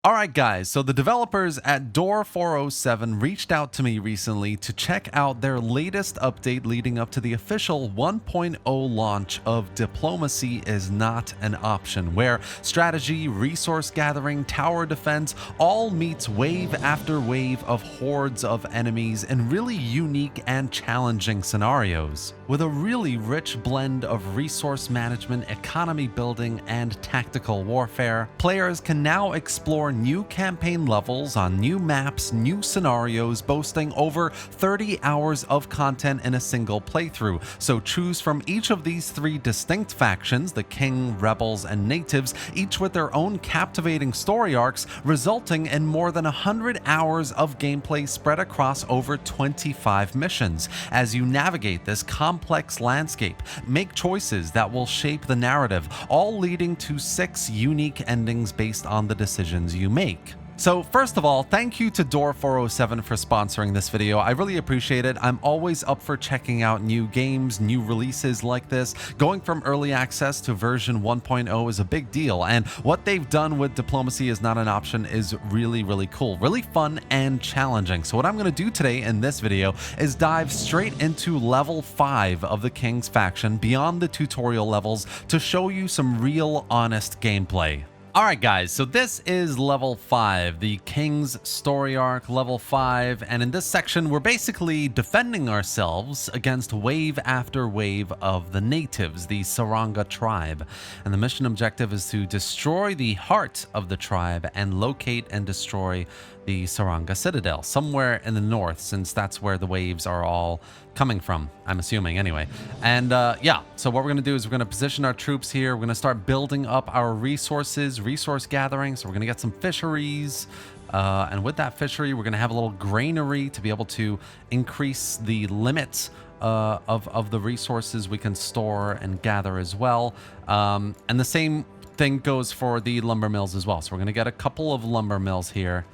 Alright guys, so the developers at Door 407 reached out to me recently to check out their latest update leading up to the official 1.0 launch of Diplomacy is Not an Option, where strategy, resource gathering, tower defense all meets wave after wave of hordes of enemies in really unique and challenging scenarios. With a really rich blend of resource management, economy building, and tactical warfare, players can now explore new campaign levels on new maps, new scenarios, boasting over 30 hours of content in a single playthrough. So choose from each of these three distinct factions, the King, Rebels, and Natives, each with their own captivating story arcs, resulting in more than 100 hours of gameplay spread across over 25 missions. As you navigate this complex landscape, make choices that will shape the narrative, all leading to 6 unique endings based on the decisions you make. So first of all, thank you to Door 407 for sponsoring this video. I really appreciate it. I'm always up for checking out new games, new releases like this. Going from early access to version 1.0 is a big deal, and what they've done with Diplomacy is Not an Option is really cool, really fun and challenging. So what I'm going to do today in this video is dive straight into level 5 of the King's faction beyond the tutorial levels to show you some real honest gameplay. Alright guys, so this is level 5, the King's story arc, level 5, and in this section we're basically defending ourselves against wave after wave of the Natives, the Saranga tribe. And the mission objective is to destroy the heart of the tribe and locate and destroy the Saranga Citadel, somewhere in the north, since that's where the waves are all coming from, I'm assuming anyway. And yeah, so what we're going to do is we're going to position our troops here. We're going to start building up our resources, resource gathering. So we're going to get some fisheries. And with that fishery, we're going to have a little granary to be able to increase the limit of the resources we can store and gather as well. And the same thing goes for the lumber mills as well. So we're going to get a couple of lumber mills here.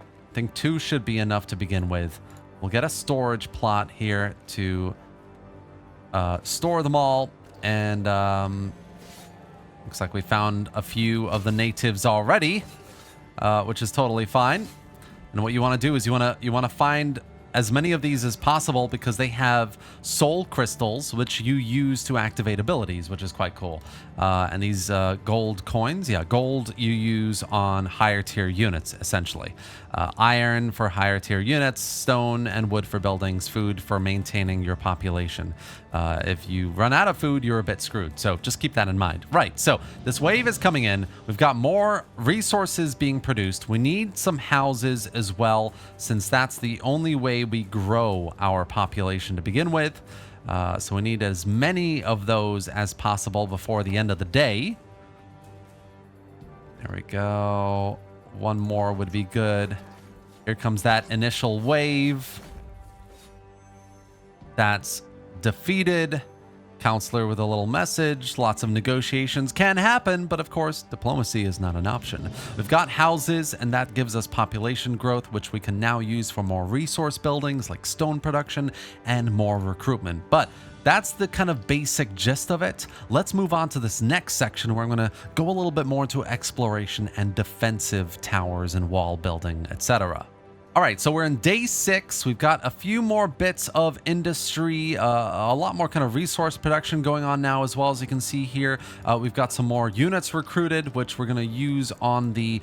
I think 2 should be enough to begin with. We'll get a storage plot here to store them all. And looks like we found a few of the Natives already, which is totally fine. And what you want to do is you want to find as many of these as possible, because they have soul crystals, which you use to activate abilities, which is quite cool. And these gold coins, yeah, gold you use on higher tier units, essentially. Iron for higher tier units, stone and wood for buildings, food for maintaining your population. If you run out of food, you're a bit screwed. So just keep that in mind. Right, so this wave is coming in. We've got more resources being produced. We need some houses as well, since that's the only way we grow our population to begin with. So we need as many of those as possible before the end of the day. There we go. One more would be good. Here comes that initial wave. That's defeated. Counselor with a little message. Lots of negotiations can happen, but of course, diplomacy is not an option. We've got houses, and that gives us population growth, which we can now use for more resource buildings like stone production and more recruitment. But that's the kind of basic gist of it. Let's move on to this next section where I'm going to go a little bit more to exploration and defensive towers and wall building, etc. All right, so we're in day 6. We've got a few more bits of industry, a lot more kind of resource production going on now as well. As you can see here, we've got some more units recruited, which we're going to use on the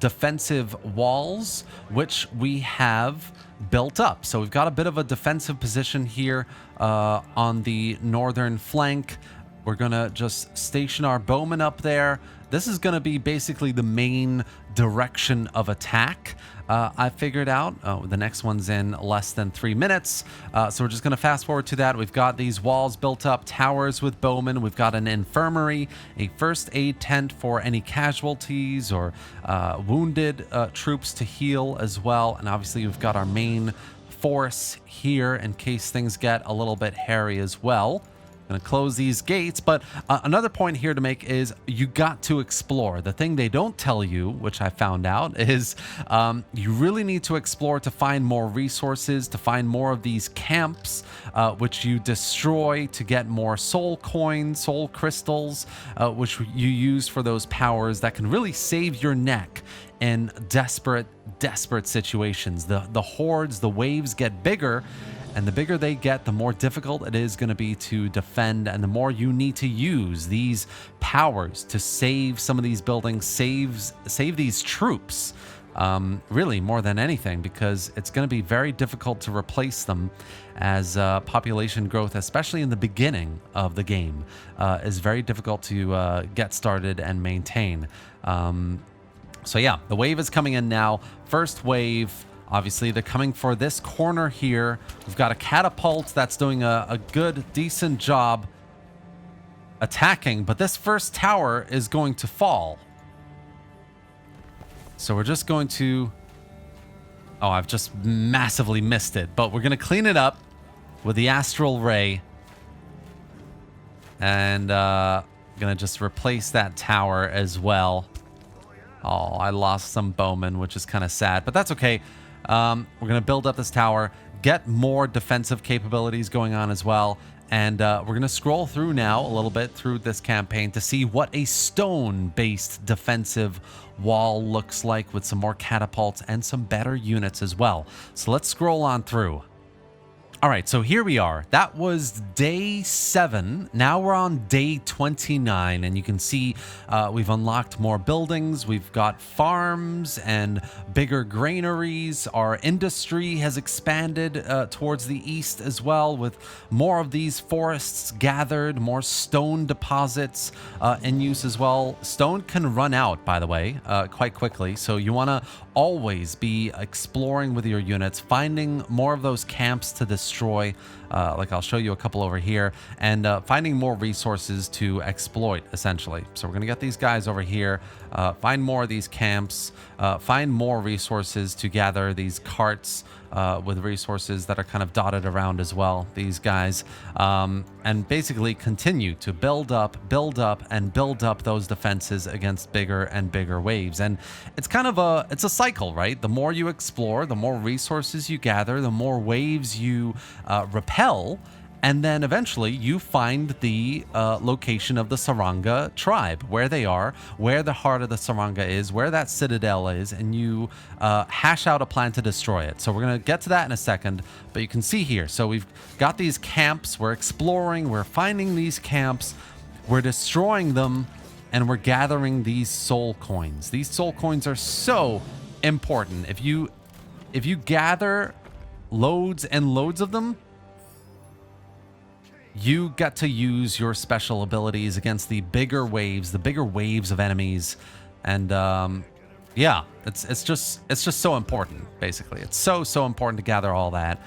defensive walls, which we have built up. So we've got a bit of a defensive position here on the northern flank. We're going to just station our bowmen up there. This is going to be basically the main direction of attack. I figured out. The next one's in less than 3 minutes. So we're just going to fast forward to that. We've got these walls built up, towers with bowmen. We've got an infirmary, a first aid tent for any casualties or wounded troops to heal as well. And obviously we've got our main force here in case things get a little bit hairy as well. Gonna close these gates, but another point here to make is you got to explore. The thing they don't tell you, which I found out, is you really need to explore to find more resources, to find more of these camps, which you destroy to get more soul coins, soul crystals, which you use for those powers that can really save your neck in desperate situations. The hordes, the waves get bigger, and the bigger they get, the more difficult it is going to be to defend, and the more you need to use these powers to save some of these buildings, save these troops, really more than anything, because it's going to be very difficult to replace them as population growth, especially in the beginning of the game, is very difficult to get started and maintain. So yeah, the wave is coming in now. First wave. Obviously, they're coming for this corner here. We've got a catapult that's doing a good, decent job attacking, but this first tower is going to fall. So we're just going to... Oh, I've just massively missed it, but we're going to clean it up with the Astral Ray. And going to just replace that tower as well. Oh, I lost some bowmen, which is kind of sad, but that's okay. We're going to build up this tower, get more defensive capabilities going on as well. And we're going to scroll through now a little bit through this campaign to see what a stone-based defensive wall looks like with some more catapults and some better units as well. So let's scroll on through. All right, so here we are. That was day 7. Now we're on day 29, and you can see we've unlocked more buildings. We've got farms and bigger granaries. Our industry has expanded towards the east as well, with more of these forests gathered, more stone deposits in use as well. Stone can run out, by the way, quite quickly, so you want to always be exploring with your units, finding more of those camps to destroy, like I'll show you a couple over here, and finding more resources to exploit, essentially. So we're going to get these guys over here, find more of these camps, find more resources to gather these carts with resources that are kind of dotted around as well, these guys, and basically continue to build up and build up those defenses against bigger and bigger waves. And it's kind of it's a cycle, right? The more you explore, the more resources you gather, the more waves you repel, and then eventually you find the location of the Saranga tribe, where they are, where the heart of the Saranga is, where that citadel is, and you hash out a plan to destroy it. So we're going to get to that in a second, but you can see here. So we've got these camps, we're exploring, we're finding these camps, we're destroying them, and we're gathering these soul coins. These soul coins are so important. If you gather loads and loads of them, you get to use your special abilities against the bigger waves of enemies. And yeah, it's just so important, basically. It's so important to gather all that.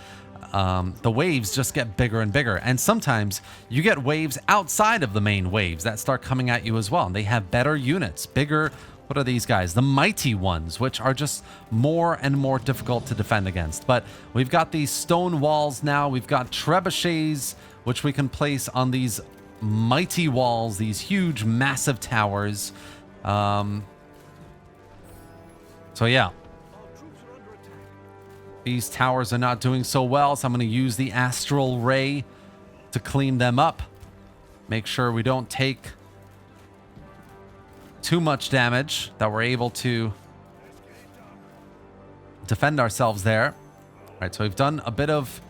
The waves just get bigger and bigger, and sometimes you get waves outside of the main waves that start coming at you as well, and they have better units, bigger. What are these guys? The mighty ones, which are just more and more difficult to defend against. But we've got these stone walls now. We've got trebuchets, which we can place on these mighty walls, these huge, massive towers. So yeah. These towers are not doing so well, so I'm going to use the Astral Ray to clean them up. Make sure we don't take too much damage, that we're able to defend ourselves there. All right, so we've done a bit of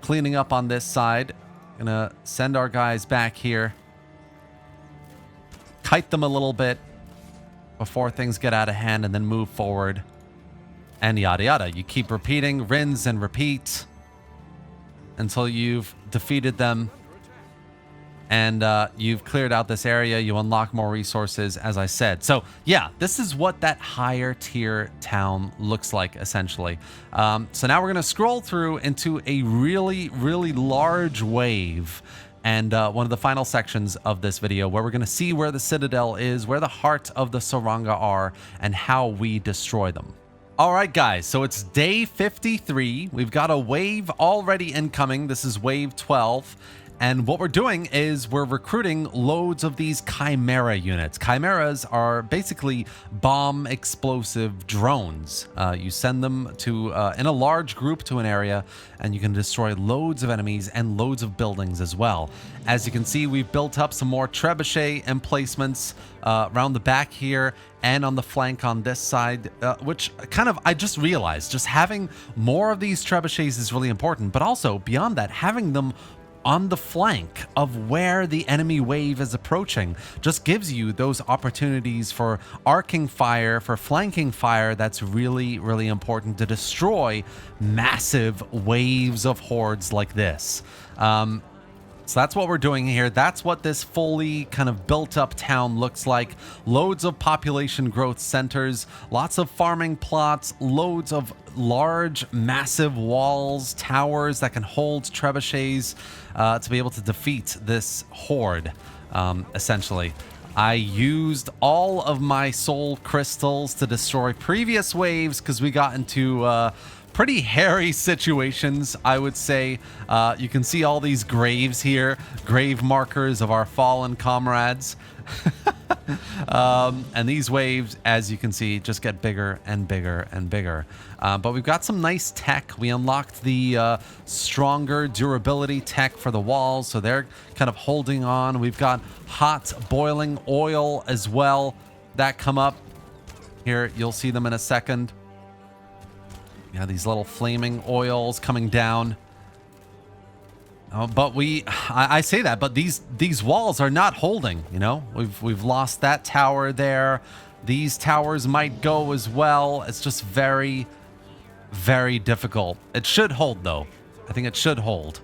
cleaning up on this side. Gonna send our guys back here, kite them a little bit before things get out of hand, and then move forward, and yada yada. You keep repeating, rinse and repeat until you've defeated them and you've cleared out this area. You unlock more resources, as I said. So yeah, this is what that higher tier town looks like, essentially. So now we're going to scroll through into a really large wave, and one of the final sections of this video, where we're going to see where the citadel is, where the heart of the Saranga are, and how we destroy them. All right, guys, so it's day 53. We've got a wave already incoming. This is wave 12. And what we're doing is we're recruiting loads of these Chimera units. Chimeras are basically bomb explosive drones. You send them to in a large group to an area, and you can destroy loads of enemies and loads of buildings as well. As you can see, we've built up some more trebuchet emplacements around the back here and on the flank on this side, which kind of, I just realized, just having more of these trebuchets is really important, but also beyond that, having them on the flank of where the enemy wave is approaching just gives you those opportunities for arcing fire, for flanking fire. That's really, really important to destroy massive waves of hordes like this. So that's what we're doing here. That's what this fully kind of built up town looks like. Loads of population growth centers, lots of farming plots, loads of large, massive walls, towers that can hold trebuchets to be able to defeat this horde, essentially. I used all of my soul crystals to destroy previous waves because we got into pretty hairy situations, I would say. You can see all these graves here, grave markers of our fallen comrades. And these waves, as you can see, just get bigger and bigger and bigger. But we've got some nice tech. We unlocked the stronger durability tech for the walls, so they're kind of holding on. We've got hot boiling oil as well that come up. Here, you'll see them in a second. Yeah, these little flaming oils coming down. Oh, but I say that, but these walls are not holding, you know? We've lost that tower there. These towers might go as well. It's just very, very difficult. It should hold, though. I think it should hold.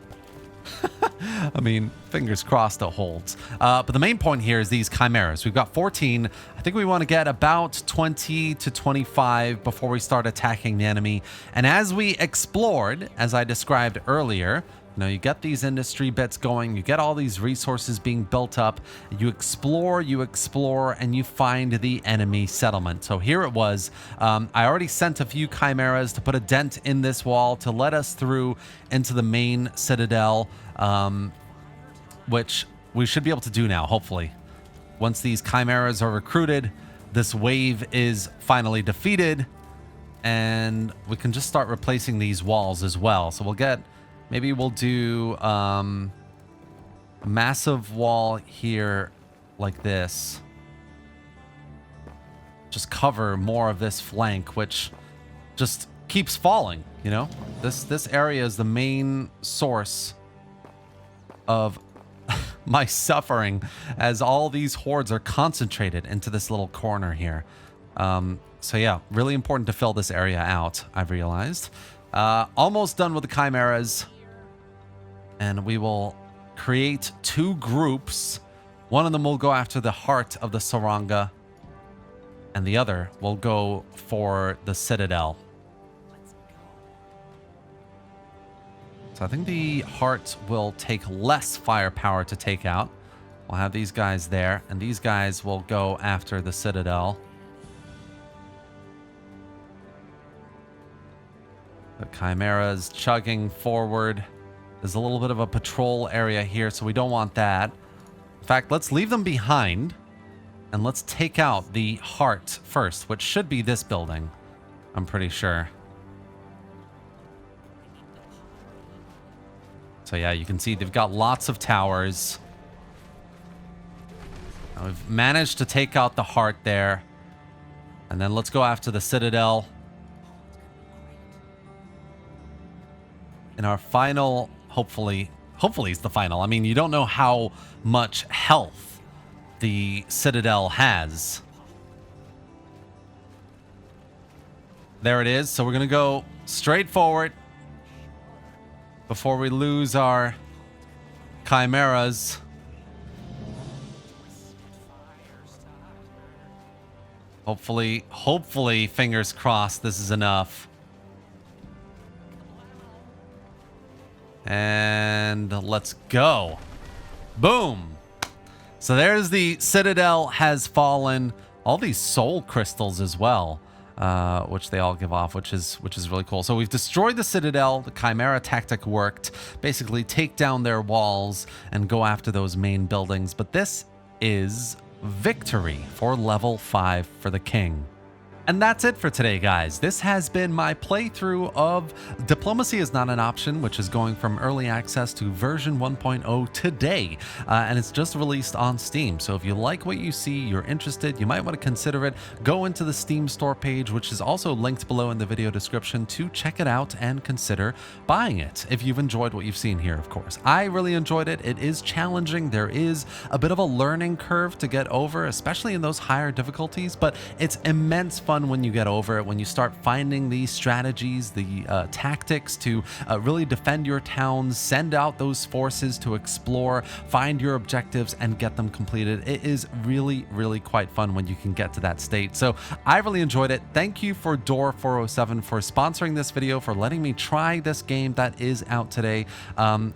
I mean, fingers crossed it holds. But the main point here is these chimeras. We've got 14. I think we want to get about 20 to 25 before we start attacking the enemy. And as we explored, as I described earlier, you know, you get these industry bits going, you get all these resources being built up, you explore, and you find the enemy settlement. So here it was. I already sent a few chimeras to put a dent in this wall to let us through into the main citadel, which we should be able to do now, hopefully. Once these chimeras are recruited, this wave is finally defeated, and we can just start replacing these walls as well. So we'll get... Maybe we'll do a massive wall here like this. Just cover more of this flank, which just keeps falling, you know? This area is the main source of my suffering as all these hordes are concentrated into this little corner here. So yeah, really important to fill this area out, I've realized. Almost done with the chimeras. And we will create two groups. One of them will go after the heart of the Saranga, and the other will go for the citadel. So I think the heart will take less firepower to take out. We'll have these guys there, and these guys will go after the citadel. The chimeras chugging forward. There's a little bit of a patrol area here, so we don't want that. In fact, let's leave them behind, and let's take out the heart first, which should be this building, I'm pretty sure. So yeah, you can see they've got lots of towers. Now we've managed to take out the heart there. And then let's go after the citadel. In our final... Hopefully it's the final. I mean, you don't know how much health the citadel has. There it is. So we're going to go straight forward before we lose our chimeras. Hopefully, fingers crossed, this is enough. And let's go. Boom. So there's the citadel has fallen. All these soul crystals as well. which they all give off, which is really cool. So we've destroyed the Citadel. The Chimera tactic worked. Basically, take down their walls and go after those main buildings. But this is victory for level 5 for the king. And that's it for today, guys. This has been my playthrough of Diplomacy is Not an Option, which is going from early access to version 1.0 today. And it's just released on Steam. So if you like what you see, you're interested, you might want to consider it. Go into the Steam store page, which is also linked below in the video description, to check it out and consider buying it if you've enjoyed what you've seen here, of course. I really enjoyed it. It is challenging. There is a bit of a learning curve to get over, especially in those higher difficulties, but it's immense fun when you get over it, when you start finding these strategies, the tactics to really defend your towns, send out those forces to explore, find your objectives, and get them completed. It is really, really quite fun when you can get to that state. So I really enjoyed it. Thank you for Door 407 for sponsoring this video, for letting me try this game that is out today.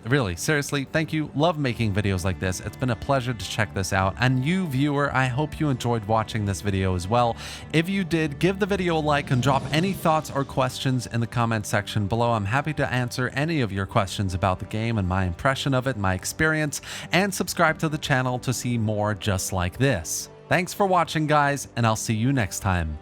Really, seriously, thank you. Love making videos like this. It's been a pleasure to check this out. And you, viewer, I hope you enjoyed watching this video as well. If you did, give the video a like and drop any thoughts or questions in the comment section below. I'm happy to answer any of your questions about the game and my impression of it, my experience, and subscribe to the channel to see more just like this. Thanks for watching, guys, and I'll see you next time.